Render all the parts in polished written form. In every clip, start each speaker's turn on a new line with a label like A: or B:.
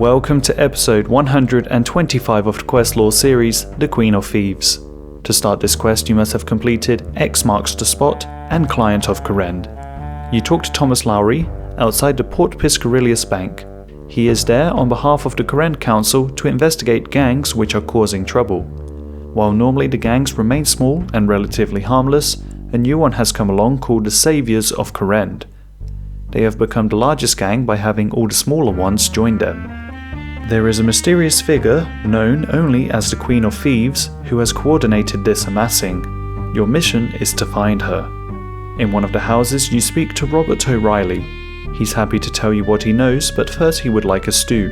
A: Welcome to episode 125 of the quest lore series, The Queen of Thieves. To start this quest you must have completed X marks the spot and Client of Kourend. You talk to Thomas Lowry outside the Port Piscarilius Bank. He is there on behalf of the Kourend Council to investigate gangs which are causing trouble. While normally the gangs remain small and relatively harmless, a new one has come along called the Saviors of Kourend. They have become the largest gang by having all the smaller ones join them. There is a mysterious figure, known only as the Queen of Thieves, who has coordinated this amassing. Your mission is to find her. In one of the houses you speak to Robert O'Reilly. He's happy to tell you what he knows, but first he would like a stew.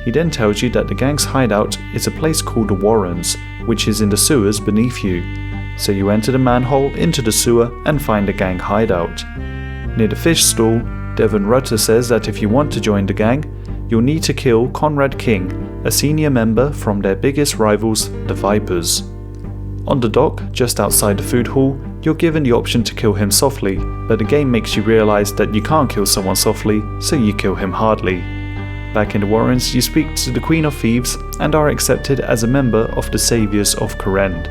A: He then tells you that the gang's hideout is a place called the Warrens, which is in the sewers beneath you. So you enter the manhole into the sewer and find the gang hideout. Near the fish stall, Devon Rutter says that if you want to join the gang, you'll need to kill Conrad King, a senior member from their biggest rivals, the Vipers. On the dock, just outside the food hall, you're given the option to kill him softly, but the game makes you realize that you can't kill someone softly, so you kill him hardly. Back in the Warrens, you speak to the Queen of Thieves and are accepted as a member of the Saviors of Kourend.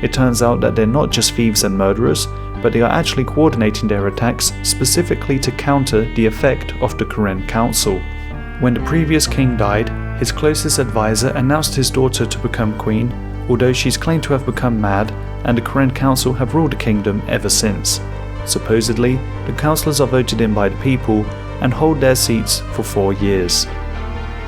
A: It turns out that they're not just thieves and murderers, but they are actually coordinating their attacks specifically to counter the effect of the Kourend Council. When the previous king died, his closest advisor announced his daughter to become queen, although she's claimed to have become mad, and the Kourend Council have ruled the kingdom ever since. Supposedly, the councillors are voted in by the people and hold their seats for 4 years.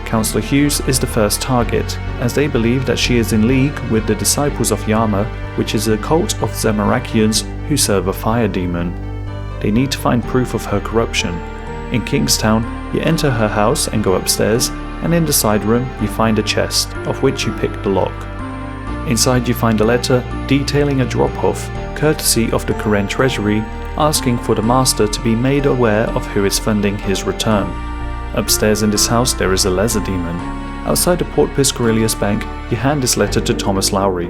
A: Councillor Hughes is the first target, as they believe that she is in league with the Disciples of Yama, which is a cult of Zamarakians who serve a fire demon. They need to find proof of her corruption. In Kingstown, you enter her house and go upstairs, and in the side room you find a chest, of which you pick the lock. Inside you find a letter detailing a drop-off, courtesy of the Kourend Treasury, asking for the Master to be made aware of who is funding his return. Upstairs in this house there is a lesser demon. Outside the Port Piscarilius Bank, you hand this letter to Thomas Lowry.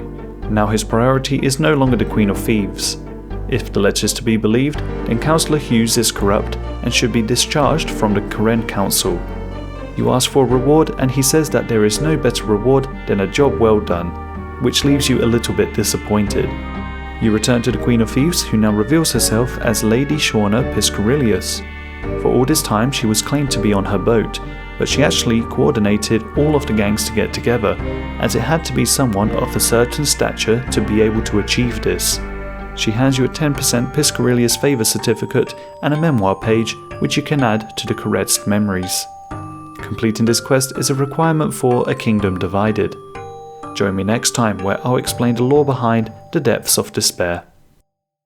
A: Now his priority is no longer the Queen of Thieves. If the letter is to be believed, then Councillor Hughes is corrupt and should be discharged from the Kourend Council. You ask for a reward and he says that there is no better reward than a job well done, which leaves you a little bit disappointed. You return to the Queen of Thieves, who now reveals herself as Lady Shauna Piscarilius. For all this time she was claimed to be on her boat, but she actually coordinated all of the gangs to get together, as it had to be someone of a certain stature to be able to achieve this. She hands you a 10% Piscarilius favour certificate and a memoir page, which you can add to the Kourend's memories. Completing this quest is a requirement for A Kingdom Divided. Join me next time where I'll explain the lore behind the Depths of Despair.